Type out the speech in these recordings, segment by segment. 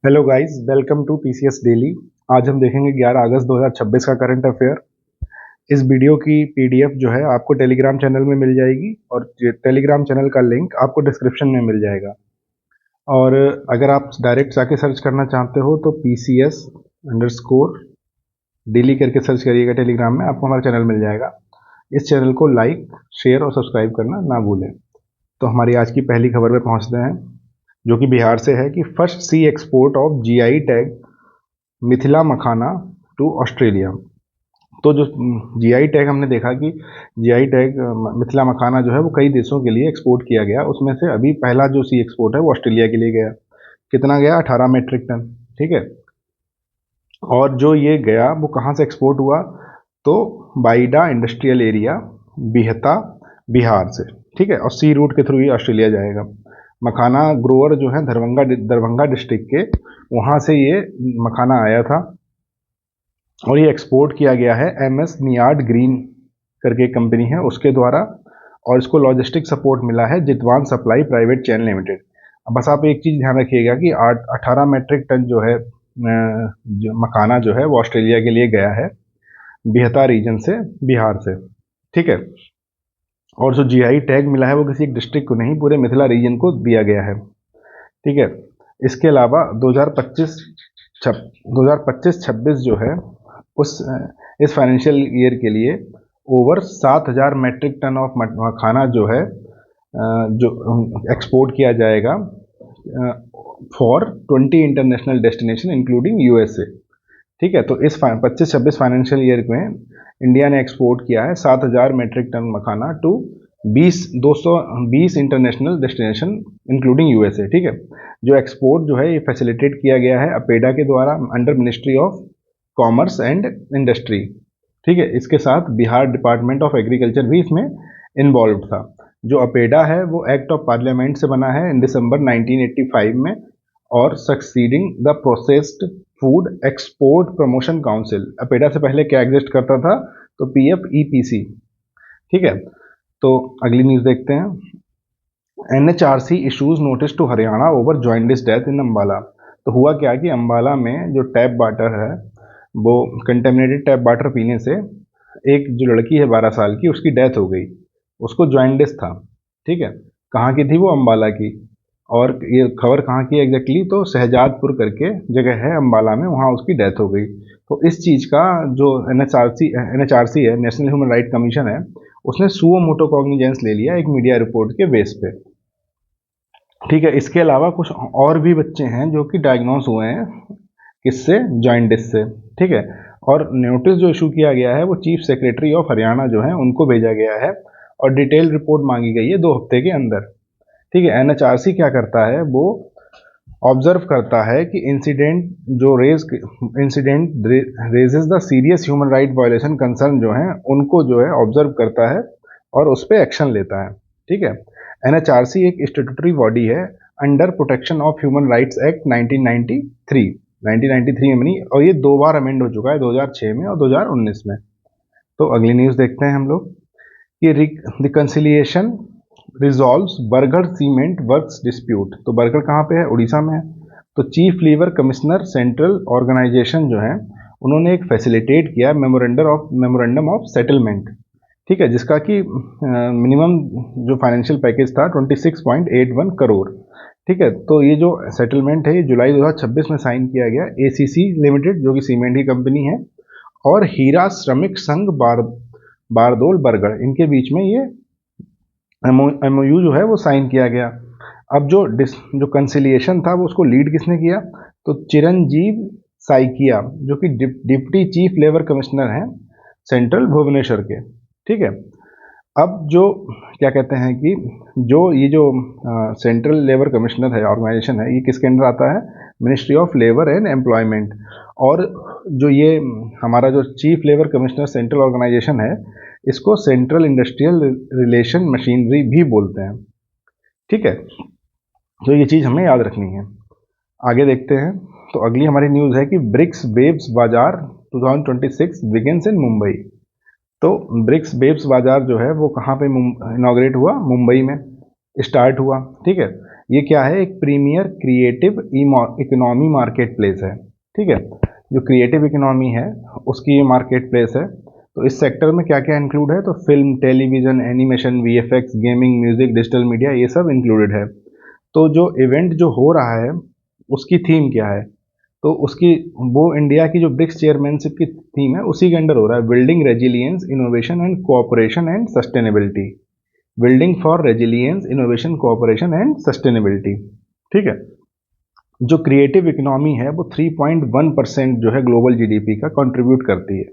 Hello guys, welcome to PCS daily. आज हम देखेंगे 11 अगस्त 2026 का करंट अफेयर। इस वीडियो की पीडीएफ जो है आपको टेलीग्राम चैनल में मिल जाएगी और टेलीग्राम चैनल का लिंक आपको डिस्क्रिप्शन में मिल जाएगा। और अगर आप डायरेक्ट जाके सर्च करना चाहते हो तो PCS_डेली करके सर्च करिएगा टेलीग्राम में, आपको हमारा चैनल मिल जाएगा। इस चैनल को लाइक, शेयर और सब्सक्राइब करना ना भूलें। तो हमारी आज की पहली खबर में पहुंचते हैं, जो कि बिहार से है कि first sea export of GI tag Mithila makhana to Australia. तो जो जीआई टैग हमने देखा कि जीआई टैग मिथिला मखाना जो है वो कई देशों के लिए एक्सपोर्ट किया गया, उसमें से अभी पहला जो सी एक्सपोर्ट है वो ऑस्ट्रेलिया के लिए गया। कितना गया? 18 मेट्रिक टन। ठीक है। और जो ये गया वो कहाँ से एक्सपोर्ट हुआ? तो बाइडा इंडस्ट्रियल एरिया, बिहता, बिहार से। ठीक है। और सी रूट के थ्रू ये ऑस्ट्रेलिया जाएगा। मखाना ग्रोअर जो है दरभंगा डिस्ट्रिक्ट के, वहाँ से ये मखाना आया था और ये एक्सपोर्ट किया गया है MS नियार्ड ग्रीन करके एक कंपनी है उसके द्वारा, और इसको लॉजिस्टिक सपोर्ट मिला है जितवान सप्लाई प्राइवेट चेन लिमिटेड। अब बस आप एक चीज़ ध्यान रखिएगा कि 18 मेट्रिक टन जो है जो मखाना जो है वो ऑस्ट्रेलिया के लिए गया है, बिहता रीजन से, बिहार से। ठीक है। और जो जीआई टैग मिला है वो किसी एक डिस्ट्रिक्ट को नहीं, पूरे मिथिला रीजन को दिया गया है। ठीक है। इसके अलावा 2025-26 जो है उस इस फाइनेंशियल ईयर के लिए over 7,000 metric ton of makhana जो है जो एक्सपोर्ट किया जाएगा for 20 international destination including USA। ठीक है। तो इस 25-26 फाइनेंशियल ईयर में इंडिया ने एक्सपोर्ट किया है 7,000 metric ton makhana to 220 international destination including USA। ठीक है। जो एक्सपोर्ट जो है ये फैसिलिटेट किया गया है अपेडा के द्वारा under ministry of commerce and industry. ठीक है। इसके साथ बिहार डिपार्टमेंट ऑफ एग्रीकल्चर भी इसमें इन्वॉल्व था। जो अपेडा है वो एक्ट ऑफ पार्लियामेंट से बना है इन दिसंबर 1985 में, और succeeding the processed food export promotion council. APEDA से पहले क्या एग्जिस्ट करता था? तो PFEPC। ठीक है। तो अगली न्यूज़ देखते हैं। NHRC issues notice to Haryana over jaundice death in Ambala. तो हुआ क्या कि अम्बाला में जो टैप वाटर है वो कंटेमिनेटेड टैप वाटर पीने से एक जो लड़की है 12 साल की, उसकी डेथ हो गई। उसको जॉइंडिस था। ठीक है। कहाँ की थी वो? अम्बाला की। और ये खबर कहाँ की एग्जैक्टली? तो शहजादपुर करके जगह है अम्बाला में, वहाँ उसकी डेथ हो गई। तो इस चीज़ का जो NHRC है, नेशनल ह्यूमन राइट कमीशन है, उसने सुओ मोटो कॉग्निजेंस ले लिया एक मीडिया रिपोर्ट के बेस पे। ठीक है। इसके अलावा कुछ और भी बच्चे हैं जो कि डायग्नोस हुए हैं, किससे? जॉइंडिस से। ठीक है। और नोटिस जो इशू किया गया है वो चीफ सेक्रेटरी ऑफ हरियाणा जो है उनको भेजा गया है, और डिटेल रिपोर्ट मांगी गई है 2 हफ्ते के अंदर। ठीक है। NHRC क्या करता है? वो ऑब्जर्व करता है कि incident raises the serious human right violation concern जो है उनको जो है ऑब्जर्व करता है और उस पर एक्शन लेता है। ठीक है। NHRC एक स्टेटूटरी बॉडी है under protection of human rights act 1993 में बनी, और ये 2 बार अमेंड हो चुका है, 2006 में और 2019 में। तो अगली न्यूज़ देखते हैं हम लोग कि reconciliation resolves Bargarh cement works dispute. तो बरगढ़ कहाँ पे है? उड़ीसा में है। तो chief labour commissioner central organisation जो है उन्होंने एक फैसिलिटेट किया मेमोरेंडम ऑफ सेटलमेंट। ठीक है। जिसका कि मिनिमम जो फाइनेंशियल पैकेज था 26.81 करोड़। ठीक है। तो ये जो सेटलमेंट है ये जुलाई 2026 में साइन किया गया ACC लिमिटेड, जो कि सीमेंट की कंपनी है, और हीरा श्रमिक संघ बारदोल बरगढ़, इनके बीच में ये MOU जो है वो साइन किया गया। अब जो कंसिलिएशन था वो उसको लीड किसने किया? तो चिरंजीव साइकिया, जो कि डिप्टी चीफ लेबर कमिश्नर हैं सेंट्रल भुवनेश्वर के। ठीक है। अब जो क्या कहते हैं कि जो सेंट्रल लेबर कमिश्नर है, ऑर्गेनाइजेशन है, ये किसके अंडर आता है? Ministry of labour and employment. और जो ये हमारा जो chief labour commissioner central organisation है, इसको सेंट्रल इंडस्ट्रियल रिलेशन मशीनरी भी बोलते हैं। ठीक है। तो ये चीज़ हमें याद रखनी है। आगे देखते हैं। तो अगली हमारी न्यूज़ है कि ब्रिक्स बेब्स बाजार 2026 बिगिंस इन मुंबई। तो ब्रिक्स बेब्स बाजार जो है वो कहाँ पे इनॉग्रेट हुआ? मुंबई में स्टार्ट हुआ। ठीक है। ये क्या है, एक premier creative economy marketplace है, ठीक है। जो क्रिएटिव इकोनॉमी है उसकी ये मार्केट प्लेस है। तो इस सेक्टर में क्या क्या इंक्लूड है, तो film, television, animation, VFX, gaming, music, digital media, ये सब इंक्लूडेड है। तो जो इवेंट जो हो रहा है उसकी थीम क्या है, तो उसकी वो इंडिया की जो ब्रिक्स चेयरमैनशिप की थीम है उसी के अंडर हो रहा है, building resilience, innovation and cooperation and sustainability. Building for resilience, innovation, cooperation and sustainability, ठीक है। जो क्रिएटिव इकोनॉमी है वो 3.1% जो है ग्लोबल जीडीपी का कंट्रीब्यूट करती है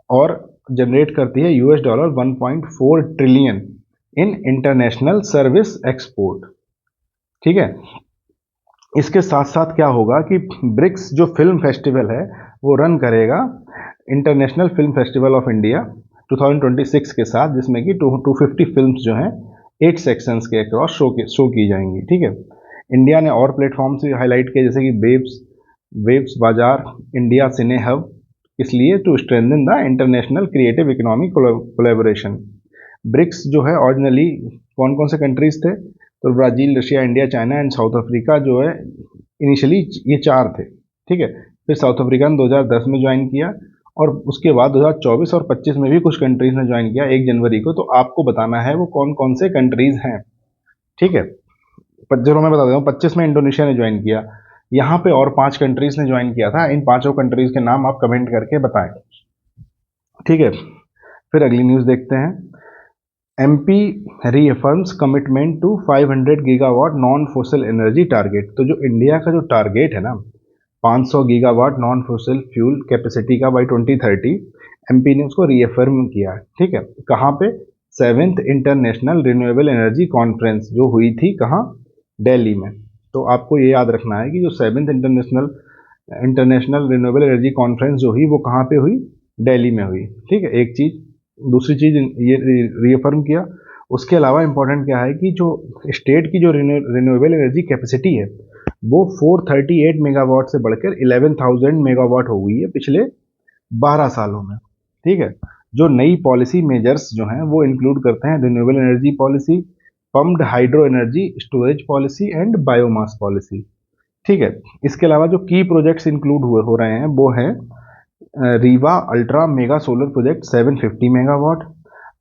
और जनरेट करती है $1.4 trillion in international service export, ठीक है। इसके साथ साथ क्या होगा कि ब्रिक्स जो फिल्म फेस्टिवल है वो रन करेगा international film festival of India 2026 के साथ, जिसमें कि 250 फिल्म्स जो हैं 8 सेक्शंस के अक्रॉस शो की जाएंगी, ठीक है। इंडिया ने और प्लेटफॉर्म्स भी हाईलाइट किए जैसे कि waves bazaar, India cine hub, इसलिए to strengthen the international creative economy collaboration. BRICS जो है ऑरिजिनली कौन कौन से कंट्रीज थे, तो Brazil, Russia, India, China and South Africa जो है इनिशियली ये 4 थे, ठीक है। फिर साउथ अफ्रीका ने 2010 में ज्वाइन किया और उसके बाद 2024 और 25 में भी कुछ कंट्रीज ने ज्वाइन किया 1 जनवरी को। तो आपको बताना है वो कौन कौन से कंट्रीज हैं, ठीक है। चलो मैं बता देता हूँ, 25 में इंडोनेशिया ने ज्वाइन किया, यहाँ पे और 5 कंट्रीज ने ज्वाइन किया था। इन 5 कंट्रीज के नाम आप कमेंट करके बताएं, ठीक है। फिर अगली न्यूज़ देखते हैं। MP reaffirms commitment to 500 gigawatt non fossil energy target. तो जो इंडिया का जो टारगेट है ना 500 gigawatt non fossil fuel capacity का बाई 2030, MP ने उसको रीअफर्म किया, ठीक है। कहाँ पे, 7th international renewable energy conference जो हुई थी कहाँ, दिल्ली में। तो आपको ये याद रखना है कि जो 7th international renewable energy conference जो हुई वो कहाँ पे हुई, दिल्ली में हुई, ठीक है। एक चीज़, दूसरी चीज़ ये रीअफर्म किया। उसके अलावा इंपॉर्टेंट क्या है कि जो स्टेट की जो रिन्यूएबल एनर्जी कैपेसिटी है वो 438 मेगावाट से बढ़कर 11,000 मेगावाट हो गई है पिछले 12 सालों में, ठीक है। जो नई पॉलिसी मेजर्स जो हैं वो इंक्लूड करते हैं renewable energy policy, pumped hydro energy storage policy and biomass policy, ठीक है। इसके अलावा जो की प्रोजेक्ट्स इंक्लूड हुए हो रहे हैं वो हैं Rewa ultra mega solar project 750 megawatt,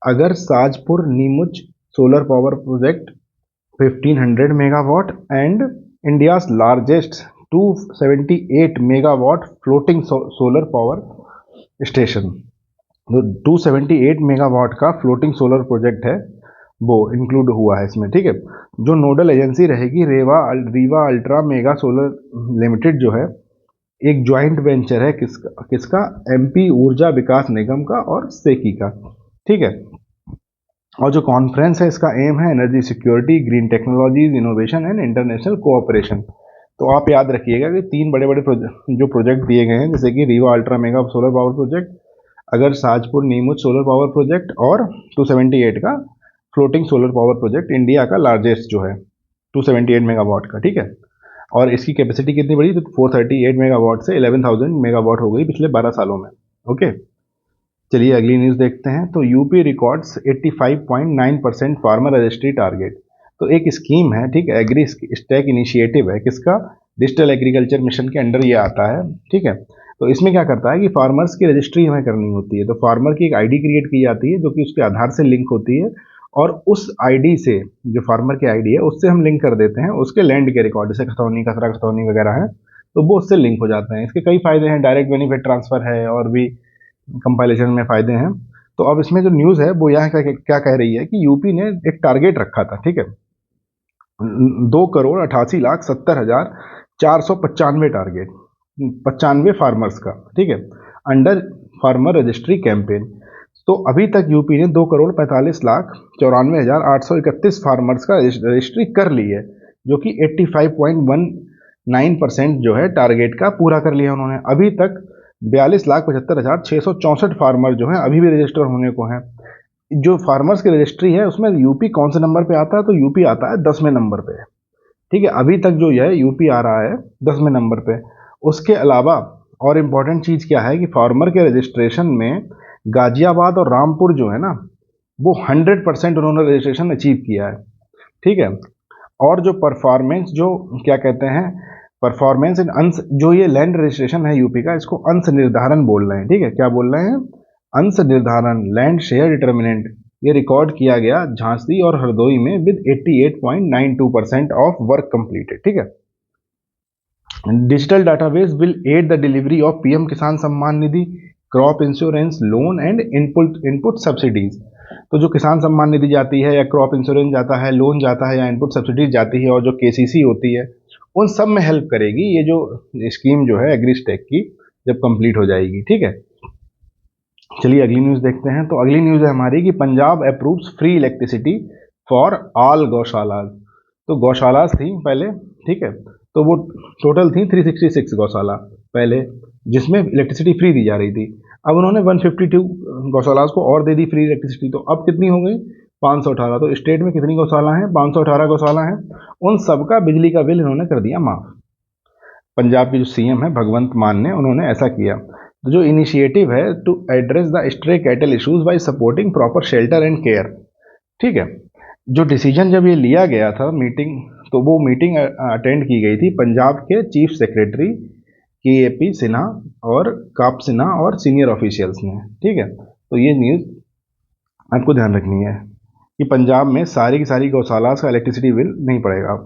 अगर Shajapur Neemuch solar power project 1500 megawatt and India's largest 278 megawatt floating solar power station। जो 278 मेगावाट का फ्लोटिंग सोलर प्रोजेक्ट है वो इंक्लूड हुआ है इसमें, ठीक है। जो नोडल एजेंसी रहेगी Rewa ultra mega solar limited जो है एक ज्वाइंट वेंचर है किसका MP ऊर्जा विकास निगम का और सेकी का, ठीक है। और जो कॉन्फ्रेंस है इसका एम है energy security, green technologies, innovation and international cooperation. तो आप याद रखिएगा कि 3 बड़े बड़े जो प्रोजेक्ट दिए गए हैं जैसे कि Rewa ultra mega solar power project, अगर Shajapur Neemuch solar power project और 278 का floating solar power project, India का लार्जेस्ट जो है 278 मेगावाट का, ठीक है। और इसकी कैपेसिटी कितनी बड़ी, तो 438 मेगावाट से 11,000 मेगावाट हो गई पिछले 12 सालों में, ओके। चलिए अगली न्यूज़ देखते हैं। तो UP records 85.9% farmer registry target. तो एक स्कीम है, ठीक है, एग्री स्टैक इनिशिएटिव है, किसका, डिजिटल एग्रीकल्चर मिशन के अंडर ये आता है, ठीक है। तो इसमें क्या करता है कि फार्मर्स की रजिस्ट्री हमें करनी होती है। तो फार्मर की एक आईडी क्रिएट की जाती है जो कि उसके आधार से लिंक होती है और उस आईडी से, जो फार्मर की आईडी है उससे हम लिंक कर देते हैं उसके लैंड के रिकॉर्ड, जैसे खतौनी, खसरा खतौनी वगैरह है, तो वो उससे लिंक हो जाते हैं। इसके कई फायदे हैं, डायरेक्ट बेनिफिट ट्रांसफर है और भी कंपाइलेशन में फ़ायदे हैं। तो अब इसमें जो न्यूज़ है वो यहाँ क्या कह रही है कि यूपी ने एक टारगेट रखा था, ठीक है, 2,88,70,495 टारगेट, 95 फार्मर्स का, ठीक है, अंडर फार्मर रजिस्ट्री कैंपेन। तो अभी तक यूपी ने 2,45,94,831 फार्मर्स का रजिस्ट्री कर ली है, जो कि 85.19% जो है टारगेट का पूरा कर लिया उन्होंने। अभी तक 42,75,664 फार्मर जो हैं अभी भी रजिस्टर होने को हैं। जो फार्मर्स की रजिस्ट्री है उसमें यूपी कौन से नंबर पे आता है, तो यूपी आता है 10वें नंबर पे, ठीक है। अभी तक जो है यूपी आ रहा है 10वें नंबर पे। उसके अलावा और इम्पॉर्टेंट चीज़ क्या है कि फार्मर के रजिस्ट्रेशन में गाजियाबाद और रामपुर जो है ना वो 100% उन्होंने रजिस्ट्रेशन अचीव किया है, ठीक है। और जो परफॉर्मेंस, जो क्या कहते हैं, परफॉर्मेंस इन अंश, जो ये लैंड रजिस्ट्रेशन है यूपी का, इसको अंश निर्धारण बोल रहे हैं, ठीक है, क्या बोल रहे हैं, अंश निर्धारण, लैंड शेयर डिटर्मिनेंट, ये रिकॉर्ड किया गया झांसी और हरदोई में विद 88.92% ऑफ वर्क कंप्लीटेड, ठीक है। Digital database will aid the delivery of PM Kisan Samman Nidhi, crop insurance, loan and input subsidies. तो जो किसान सम्मान निधि जाती है या क्रॉप इंश्योरेंस जाता है, लोन जाता है या इनपुट सब्सिडीज जाती है, और जो केसीसी होती है, उन सब में हेल्प करेगी ये जो स्कीम जो है एग्रीस्टेक की, जब कंप्लीट हो जाएगी, ठीक है। चलिए अगली न्यूज़ देखते हैं। तो अगली न्यूज़ है हमारी कि Punjab approves free electricity for all gaushalas. तो गौशालाज थी पहले, ठीक है, तो वो टोटल थी 366 गौशाला पहले, जिसमें इलेक्ट्रिसिटी फ्री दी जा रही थी। अब उन्होंने 152 गौशालाज को और दे दी फ्री इलेक्ट्रिसिटी, तो अब कितनी हो गई, 518। तो स्टेट में कितनी गौशाला हैं, 518 गौशाला हैं। उन सबका बिजली का बिल इन्होंने कर दिया माफ। पंजाब के जो सीएम है भगवंत मान ने, उन्होंने ऐसा किया। तो जो इनिशिएटिव है to address the stray cattle issues by supporting proper shelter and care, ठीक है। जो डिसीजन जब ये लिया गया था मीटिंग, तो वो मीटिंग अटेंड की गई थी पंजाब के चीफ सेक्रेटरी KAP सिन्हा और काप सिन्हा और सीनियर ऑफिशियल्स ने, ठीक है। तो ये न्यूज़ आपको ध्यान रखनी है कि पंजाब में सारी की सारी गौशाला का इलेक्ट्रिसिटी बिल नहीं पड़ेगा,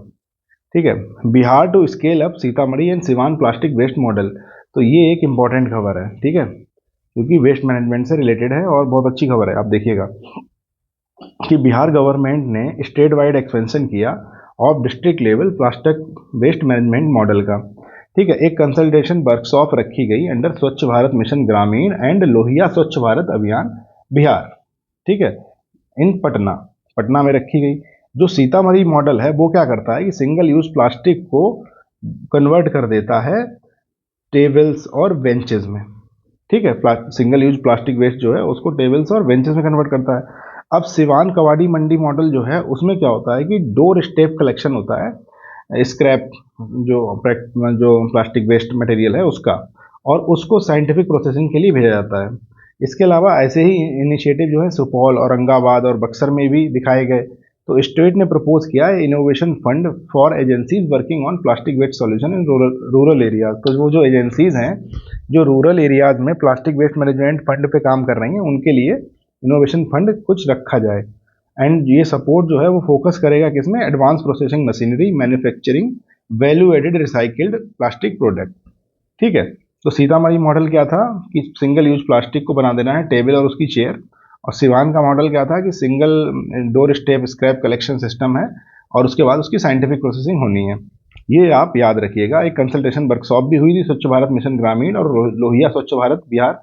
ठीक है। Bihar to scale up Sitamarhi and Siwan plastic waste model. तो ये एक इम्पॉर्टेंट खबर है, ठीक है, क्योंकि वेस्ट मैनेजमेंट से रिलेटेड है और बहुत अच्छी खबर है। आप देखिएगा कि बिहार गवर्नमेंट ने स्टेट वाइड एक्सपेंशन किया of district level plastic waste management model का, ठीक है। एक कंसल्टेशन वर्कशॉप रखी गई अंडर स्वच्छ भारत मिशन ग्रामीण एंड लोहिया स्वच्छ भारत अभियान बिहार, ठीक है, इन पटना, पटना में रखी गई। जो सीतामढ़ी मॉडल है वो क्या करता है कि सिंगल यूज प्लास्टिक को कन्वर्ट कर देता है टेबल्स और बेंचेस में, ठीक है। सिंगल यूज प्लास्टिक वेस्ट जो है उसको टेबल्स और बेंचेस में कन्वर्ट करता है। अब सिवान कवाड़ी मंडी मॉडल जो है उसमें क्या होता है कि डोर स्टेप कलेक्शन होता है स्क्रैप, जो प्लास्टिक वेस्ट मटेरियल है उसका, और उसको साइंटिफिक प्रोसेसिंग के लिए भेजा जाता है। इसके अलावा ऐसे ही इनिशिएटिव जो है सुपौल, औरंगाबाद और बक्सर में भी दिखाए गए। तो स्टेट ने प्रपोज किया है innovation fund for agencies working on plastic waste solution in rural areas. तो वो जो एजेंसीज हैं जो रूरल एरियाज में प्लास्टिक वेस्ट मैनेजमेंट फंड पे काम कर रही हैं, उनके लिए इनोवेशन फंड कुछ रखा जाए। एंड ये सपोर्ट जो है वो फोकस करेगा किसमें, advance processing machinery, manufacturing value added recycled plastic product, ठीक है। तो सीतामढ़ी मॉडल क्या था कि सिंगल यूज प्लास्टिक को बना देना है टेबल और उसकी चेयर, और सिवान का मॉडल क्या था कि single door step scrap collection system है और उसके बाद उसकी साइंटिफिक प्रोसेसिंग होनी है। ये आप याद रखिएगा। एक कंसल्टेशन वर्कशॉप भी हुई थी स्वच्छ भारत मिशन ग्रामीण और लोहिया स्वच्छ भारत बिहार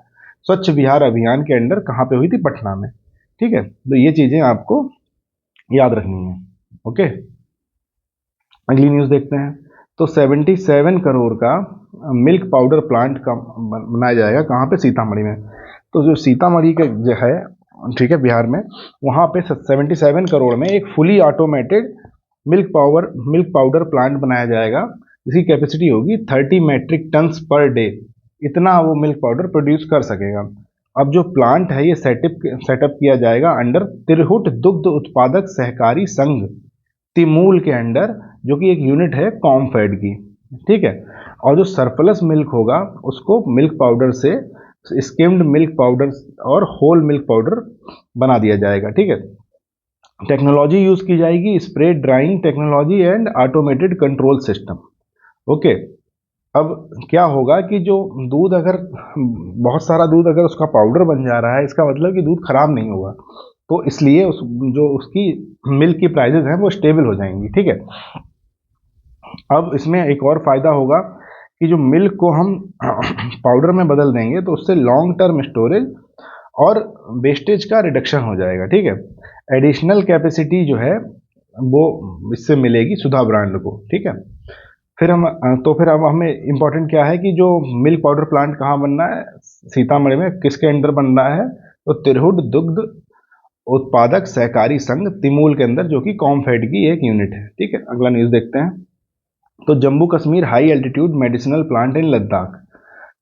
स्वच्छ बिहार अभियान के अंडर, कहाँ पे हुई थी, पटना में, ठीक है। तो ये चीजें आपको याद रखनी है, ओके। अगली न्यूज़ देखते हैं। तो 77 करोड़ का मिल्क पाउडर प्लांट का बनाया जाएगा, कहाँ पे, सीतामढ़ी में। तो जो सीतामढ़ी का जो है, ठीक है, बिहार में, वहाँ पे 77 करोड़ में एक fully automated milk powder plant बनाया जाएगा, जिसकी कैपेसिटी होगी 30 मेट्रिक टन्स पर डे। इतना वो मिल्क पाउडर प्रोड्यूस कर सकेगा। अब जो प्लांट है ये सेटअप किया जाएगा अंडर तिरहुट दुग्ध उत्पादक सहकारी संघ तिमूल के अंडर, जो कि एक यूनिट है कॉमफेड की, ठीक है। और जो सरप्लस मिल्क होगा उसको मिल्क पाउडर से स्किम्ड मिल्क पाउडर और होल मिल्क पाउडर बना दिया जाएगा, ठीक है। टेक्नोलॉजी यूज की जाएगी spray drawing technology and automated control system, okay. अब क्या होगा कि जो दूध, अगर बहुत सारा दूध अगर उसका पाउडर बन जा रहा है, इसका मतलब कि दूध खराब नहीं होगा, तो इसलिए जो उसकी मिल्क की प्राइसेस हैं वो स्टेबल हो जाएंगी, ठीक है। अब इसमें एक और फायदा होगा कि जो मिल्क को हम पाउडर में बदल देंगे तो उससे लॉन्ग टर्म स्टोरेज और वेस्टेज का रिडक्शन हो जाएगा, ठीक है। एडिशनल कैपेसिटी जो है वो इससे मिलेगी सुधा ब्रांड को, ठीक है। फिर अब हमें इम्पोर्टेंट क्या है कि जो मिल्क पाउडर प्लांट कहाँ बनना है, सीतामढ़ी में, किसके अंडर बन रहा है, तो तिरहुट दुग्ध उत्पादक सहकारी संघ तिमूल के अंदर, जो कि कॉमफेड की एक यूनिट है, ठीक है। अगला न्यूज़ देखते हैं। तो Jammu Kashmir high altitude medicinal plant in Ladakh,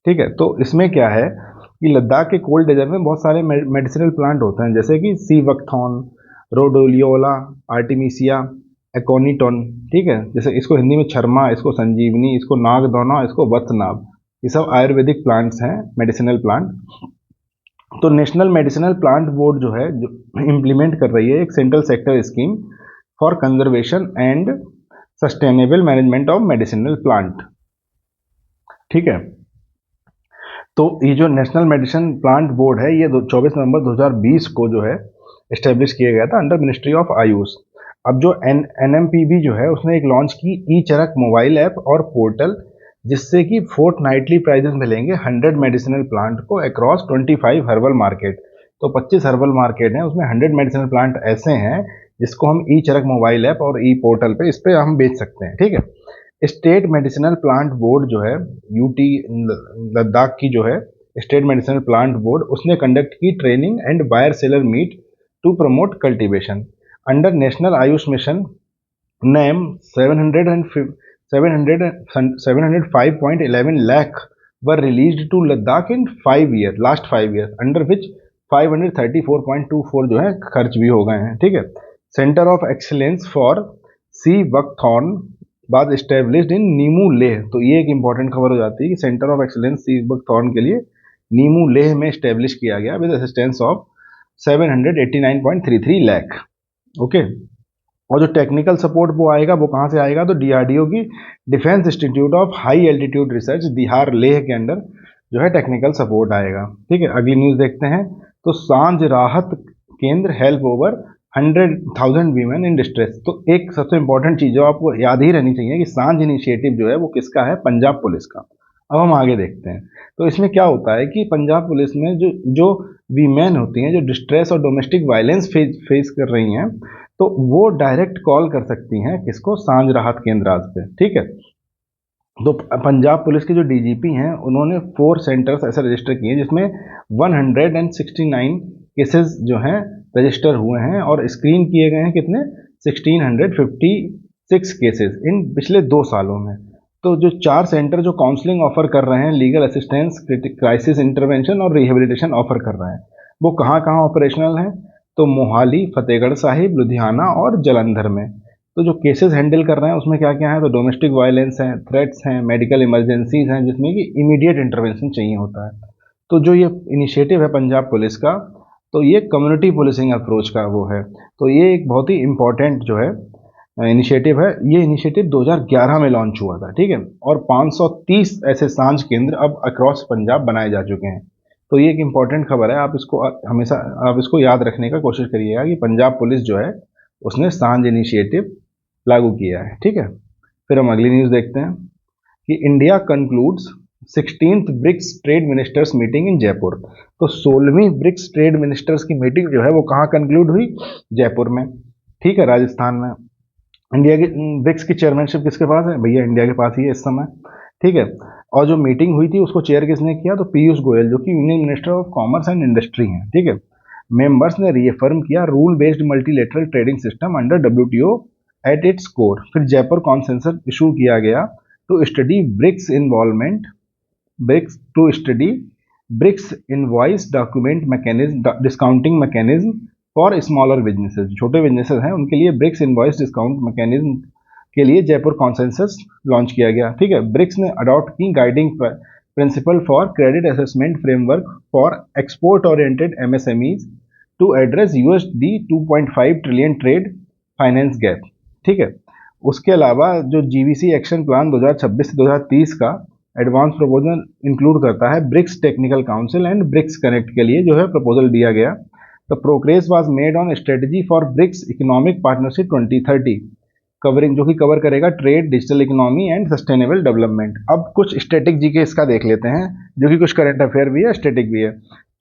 ठीक है। तो इसमें क्या है कि लद्दाख के कोल्ड डेजर्ट में बहुत सारे मेडिसिनल प्लांट होते हैं, जैसे कि सीवकथॉन, रोडोलियोला, आर्टिमिसिया, एकोनिटोन, ठीक है, जैसे इसको हिंदी में छरमा, इसको संजीवनी, इसको नागदौना, इसको वत्सनाभ, ये सब आयुर्वेदिक प्लांट्स हैं, मेडिसिनल प्लांट। तो नेशनल मेडिसिनल प्लांट बोर्ड जो है, जो इम्प्लीमेंट कर रही है एक central sector scheme for conservation and sustainable management of medicinal plant, ठीक है। तो ये जो नेशनल मेडिसिन प्लांट बोर्ड है, ये 24 नवंबर 2020 को जो है इस्टेब्लिश किया गया था अंडर मिनिस्ट्री ऑफ आयुष। अब जो एनएमपीबी जो है, उसने एक लॉन्च की ई चरक मोबाइल ऐप और पोर्टल, जिससे कि फोर्टनाइटली प्राइजेस मिलेंगे 100 मेडिसिनल प्लांट को अक्रॉस 25 हर्बल मार्केट। तो 25 हर्बल मार्केट हैं, उसमें 100 मेडिसिनल प्लांट ऐसे हैं जिसको हम ई चरक मोबाइल ऐप और ई पोर्टल पे, इस पे हम बेच सकते हैं, ठीक है। स्टेट मेडिसिनल प्लांट बोर्ड जो है, यूटी लद्दाख की जो है स्टेट मेडिसिनल प्लांट बोर्ड, उसने कंडक्ट की training and buyer seller meet to promote cultivation under national Ayush mission. Name 705.11 lakh were released to Ladakh in 5 years, last 5 years, under which 534.24 जो है खर्च भी हो गए हैं, ठीक है। Centre of excellence for sea buckthorn बाद स्टेब्लिश्ड इन नीमू लेह, तो ये एक इंपॉर्टेंट खबर हो जाती है कि centre of excellence sea buckthorn के लिए नीमू लेह में स्टेब्लिश किया गया with assistance of 789.33 lakh, okay. और जो टेक्निकल सपोर्ट वो आएगा, वो कहाँ से आएगा, तो डीआरडीओ की Defence Institute of High Altitude Research DIHAR Leh के अंडर जो है टेक्निकल सपोर्ट आएगा, ठीक है। अगली न्यूज़ देखते हैं। तो सांझ राहत केंद्र help over 100,000 women in distress. तो एक सबसे इंपॉर्टेंट चीज़ जो आपको याद ही रहनी चाहिए कि सांझ इनिशिएटिव जो है वो किसका है, पंजाब पुलिस का। अब हम आगे देखते हैं। तो इसमें क्या होता है कि पंजाब पुलिस में जो वीमेन होती हैं, जो डिस्ट्रेस और डोमेस्टिक वायलेंस फेस कर रही हैं, तो वो डायरेक्ट कॉल कर सकती हैं किसको, सांझ राहत केंद्र आज पे, ठीक है। तो पंजाब पुलिस के जो डीजीपी हैं, उन्होंने 4 सेंटर्स ऐसे रजिस्टर किए जिसमें 169 केसेस जो हैं रजिस्टर हुए हैं और स्क्रीन किए गए हैं कितने, 1656 केसेस इन पिछले 2 सालों में। तो जो 4 सेंटर जो काउंसलिंग ऑफर कर रहे हैं, लीगल असिस्टेंस, क्राइसिस इंटरवेंशन और रिहेबिलिटेशन ऑफर कर रहे हैं, वो कहाँ कहाँ ऑपरेशनल हैं, तो मोहाली, फतेहगढ़ साहिब, लुधियाना और जलंधर में। तो जो केसेस हैंडल कर रहे हैं उसमें क्या क्या है, तो डोमेस्टिक वायलेंस हैं, थ्रेट्स हैं, मेडिकल इमरजेंसीज हैं जिसमें कि इमीडिएट इंटरवेंशन चाहिए होता है। तो जो ये इनिशिएटिव है पंजाब पुलिस का, तो ये कम्युनिटी पुलिसिंग अप्रोच का वो है। तो ये एक बहुत ही इम्पॉर्टेंट जो है इनिशिएटिव है। ये इनिशिएटिव 2011 में लॉन्च हुआ था, ठीक है। और 530 ऐसे सांझ केंद्र अब अक्रॉस पंजाब बनाए जा चुके हैं। तो ये एक इम्पॉर्टेंट खबर है, आप इसको हमेशा आप इसको याद रखने का कोशिश करिएगा कि पंजाब पुलिस जो है उसने सांझ इनिशिएटिव लागू किया है, ठीक है। फिर हम अगली न्यूज़ देखते हैं कि India concludes 16th BRICS trade ministers meeting in Jaipur. तो 16वीं ब्रिक्स ट्रेड मिनिस्टर्स की मीटिंग जो है वो कहाँ कंक्लूड हुई, जयपुर में, ठीक है, राजस्थान में। इंडिया की ब्रिक्स की चेयरमैनशिप किसके पास है, भैया इंडिया के पास ही है इस समय, ठीक है। और जो मीटिंग हुई थी उसको चेयर किसने किया, तो पीयूष गोयल जो कि union minister of commerce and industry हैं, ठीक है। मेंबर्स ने रीअफर्म किया rule based multilateral trading system under WTO at its core. फिर जयपुर कॉन्सेंसस इशू किया गया to study BRICS involvement, BRICS to study BRICS invoice document mechanism, discounting mechanism for smaller businesses. छोटे businesses हैं उनके लिए BRICS invoice discount mechanism के लिए Jaipur consensus launch किया गया, ठीक है। ब्रिक्स ने अडॉप्ट की guiding principle for credit assessment framework for export oriented MSMEs to address USD 2.5 trillion trade finance gap, ठीक है। उसके अलावा जो जीवीसी एक्शन प्लान 2026 से 2030 का एडवांस प्रपोजल इंक्लूड करता है BRICS technical council and BRICS connect के लिए जो है प्रपोजल दिया गया। The progress was made on strategy for BRICS economic partnership 2030, covering जो कि कवर करेगा trade, digital economy and sustainable development. अब कुछ स्टैटिक जीके इसका देख लेते हैं, जो कि कुछ करंट अफेयर भी है, स्टैटिक भी है।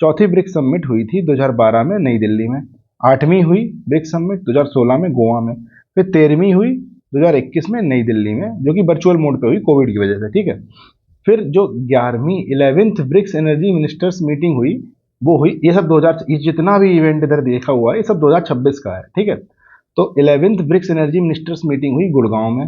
चौथी ब्रिक्स समिट हुई थी 2012 में नई दिल्ली में। 8वीं हुई ब्रिक्स समिट 2016 में गोवा में। फिर 13वीं हुई 2021 में नई दिल्ली में, जो कि वर्चुअल मोड पे हुई कोविड की वजह से, ठीक है। फिर जो 11वीं ब्रिक्स एनर्जी मिनिस्टर्स मीटिंग हुई वो हुई, ये सब 2000, ये जितना भी इवेंट इधर देखा हुआ है ये सब 2026 का है, ठीक है। तो 11th BRICS energy ministers meeting हुई गुड़गांव में।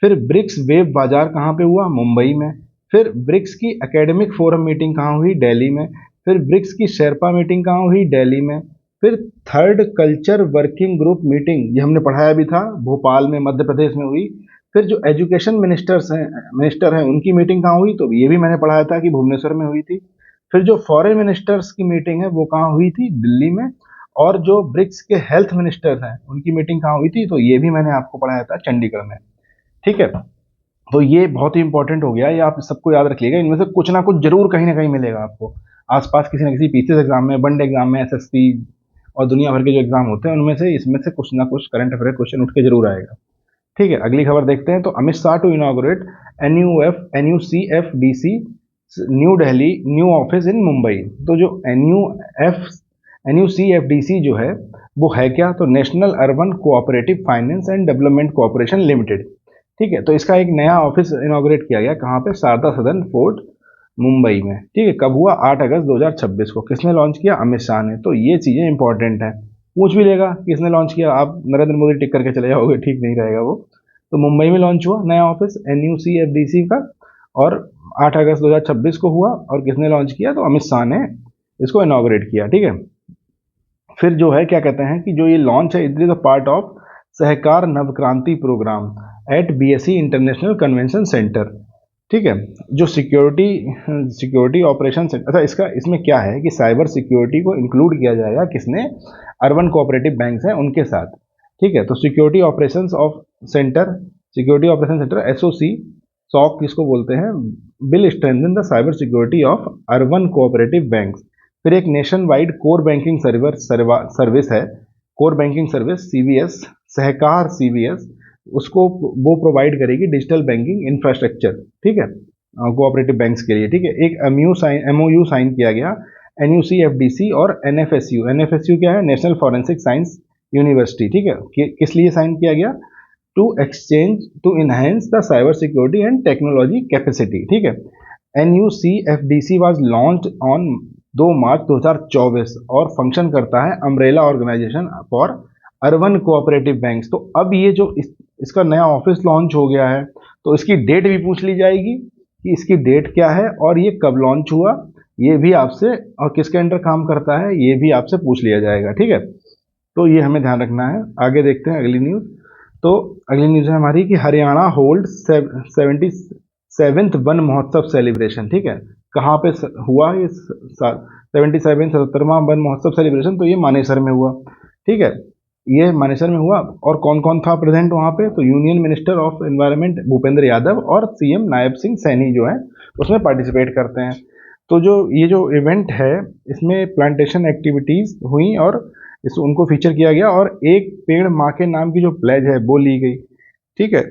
फिर ब्रिक्स वेब बाजार कहाँ पे हुआ, मुंबई में। फिर ब्रिक्स की एकेडमिक फोरम मीटिंग कहाँ हुई, दिल्ली में। फिर ब्रिक्स की शेरपा मीटिंग कहाँ हुई, दिल्ली में। फिर third culture working group meeting, ये हमने पढ़ाया भी था, भोपाल में मध्य प्रदेश में हुई। फिर जो एजुकेशन मिनिस्टर हैं उनकी मीटिंग कहाँ हुई, तो ये भी मैंने पढ़ाया था कि भुवनेश्वर में हुई थी। फिर जो फॉरेन मिनिस्टर्स की मीटिंग है वो कहाँ हुई थी, दिल्ली में। और जो ब्रिक्स के हेल्थ मिनिस्टर्स हैं उनकी मीटिंग कहाँ हुई थी, तो ये भी मैंने आपको पढ़ाया था चंडीगढ़ में। ठीक है, तो ये बहुत ही इंपॉर्टेंट हो गया, ये आप सबको याद रखिएगा, इनमें से कुछ ना कुछ जरूर कहीं ना कहीं मिलेगा आपको आसपास किसी न किसी पीसीएस एग्जाम में, वन एग्जाम में, एसएससी और दुनिया भर के जो एग्जाम होते हैं उनमें से इसमें से कुछ ना कुछ करंट अफेयर क्वेश्चन उठ के जरूर आएगा। ठीक है, अगली खबर देखते हैं। तो Amit Shah to inaugurate NUCFDC new Delhi new office in Mumbai. तो जो NUCFDC जो है वो है क्या, तो national urban cooperative finance and development corporation limited. ठीक है, तो इसका एक नया ऑफिस इनॉग्रेट किया गया, कहाँ पे, शारदा सदन फोर्ट मुंबई में। ठीक है, कब हुआ, 8 अगस्त 2026 को। किसने लॉन्च किया, अमित शाह ने। तो ये चीजें इंपॉर्टेंट है, पूछ भी लेगा किसने लॉन्च किया, आप नरेंद्र मोदी टिक करके चले जाओगे, ठीक नहीं रहेगा वो। तो मुंबई में लॉन्च हुआ नया ऑफिस NUCFDC का, और 8 अगस्त 2026 को हुआ। और किसने लॉन्च किया, तो अमित शाह ने इसको इनॉग्रेट किया। ठीक है, फिर जो है क्या कहते हैं कि जो ये लॉन्च है, it is a part of Sahkar Navkranti programme at BSE international convention centre. ठीक है, जो सिक्योरिटी ऑपरेशन सेंटर, अच्छा इसका इसमें क्या है कि साइबर सिक्योरिटी को इंक्लूड किया जाएगा, किसने, अर्बन कोऑपरेटिव बैंक्स हैं उनके साथ। ठीक है, तो सिक्योरिटी ऑपरेशन सेंटर SOC किसको बोलते हैं, will strengthen the cyber security of urban cooperative banks. फिर एक nation wide core banking service है, कोर बैंकिंग सर्विस CBS, सहकार CBS, उसको वो प्रोवाइड करेगी डिजिटल बैंकिंग इंफ्रास्ट्रक्चर। ठीक है, कोऑपरेटिव बैंक्स के लिए। ठीक है, एक MOU साइन किया गया NUCFDC और NFSU क्या है, नेशनल फॉरेंसिक साइंस यूनिवर्सिटी। ठीक है, किस लिए साइन किया गया, to enhance the cyber security and technology capacity. ठीक है, NUCFDC was launched on 2 March 2024 और फंक्शन करता है umbrella organisation for urban cooperative banks. तो अब ये जो इसका नया ऑफिस लॉन्च हो गया है, तो इसकी डेट भी पूछ ली जाएगी कि इसकी डेट क्या है और ये कब लॉन्च हुआ, ये भी आपसे, और किसके अंडर काम करता है ये भी आपसे पूछ लिया जाएगा। ठीक है, तो ये हमें ध्यान रखना है। आगे देखते हैं अगली न्यूज। तो अगली न्यूज है हमारी कि हरियाणा होल्ड 77th वन महोत्सव सेलिब्रेशन। ठीक है, कहाँ पे हुआ ये 77वां वन महोत्सव सेलिब्रेशन, तो ये मानेसर में हुआ। ठीक है, ये मानेसर में हुआ, और कौन कौन था प्रेजेंट वहाँ पे, तो union minister of environment Bhupendra Yadav और CM नायब सिंह सैनी जो है उसमें पार्टिसिपेट करते हैं। तो जो ये जो इवेंट है इसमें प्लांटेशन एक्टिविटीज हुई और इस उनको फीचर किया गया, और एक पेड़ माँ के नाम की जो प्लेज है वो ली गई। ठीक है,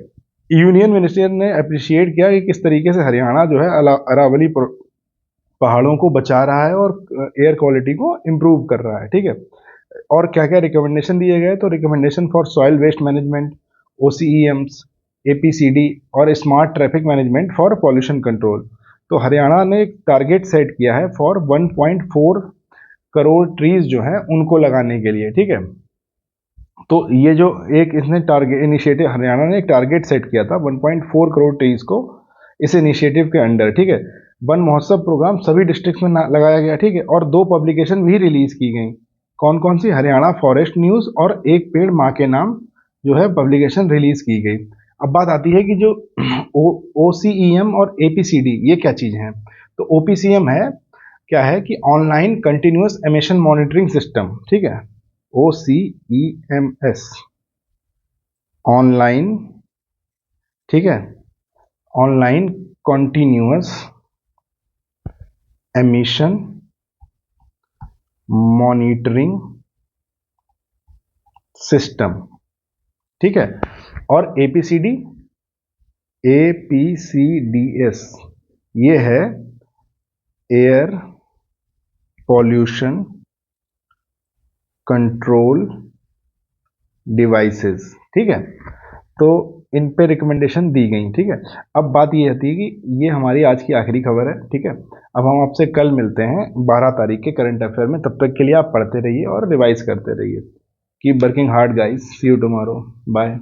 यूनियन मिनिस्टर ने अप्रिशिएट किया कि किस तरीके से हरियाणा जो है अरावली पहाड़ों को बचा रहा है और एयर क्वालिटी को इम्प्रूव कर रहा है। ठीक है, और क्या क्या रिकमेंडेशन दिए गए, तो recommendation for soil waste management, OCEMs, APCD और smart traffic management for pollution control. तो हरियाणा ने एक टारगेट सेट किया है फॉर 1.4 करोड़ ट्रीज जो है उनको लगाने के लिए। ठीक है, तो ये जो एक इसने टारगेट इनिशिएटिव, हरियाणा ने एक टारगेट सेट किया था 1.4 करोड़ ट्रीज को इस इनिशिएटिव के अंडर। ठीक है, वन महोत्सव प्रोग्राम सभी डिस्ट्रिक्ट में लगाया गया। ठीक है, और 2 पब्लिकेशन भी रिलीज की गई, कौन कौन सी, हरियाणा फॉरेस्ट न्यूज और एक पेड़ माँ के नाम जो है पब्लिकेशन रिलीज की गई। अब बात आती है कि जो OCEM और APCD ये क्या चीज है, तो OPCM है क्या है कि online continuous emission monitoring system. ठीक है, OCEMS ऑनलाइन, ठीक है, online continuous emission monitoring system. ठीक है, और APCDS ये है एयर पॉल्यूशन कंट्रोल डिवाइसेस। ठीक है, तो इन पे रिकमेंडेशन दी गई। ठीक है, अब बात ये आती है कि ये हमारी आज की आखिरी खबर है। ठीक है, अब हम आपसे कल मिलते हैं 12 तारीख के करंट अफेयर में, तब तक के लिए आप पढ़ते रहिए और रिवाइज करते रहिए। Keep working hard guys, see you tomorrow, bye.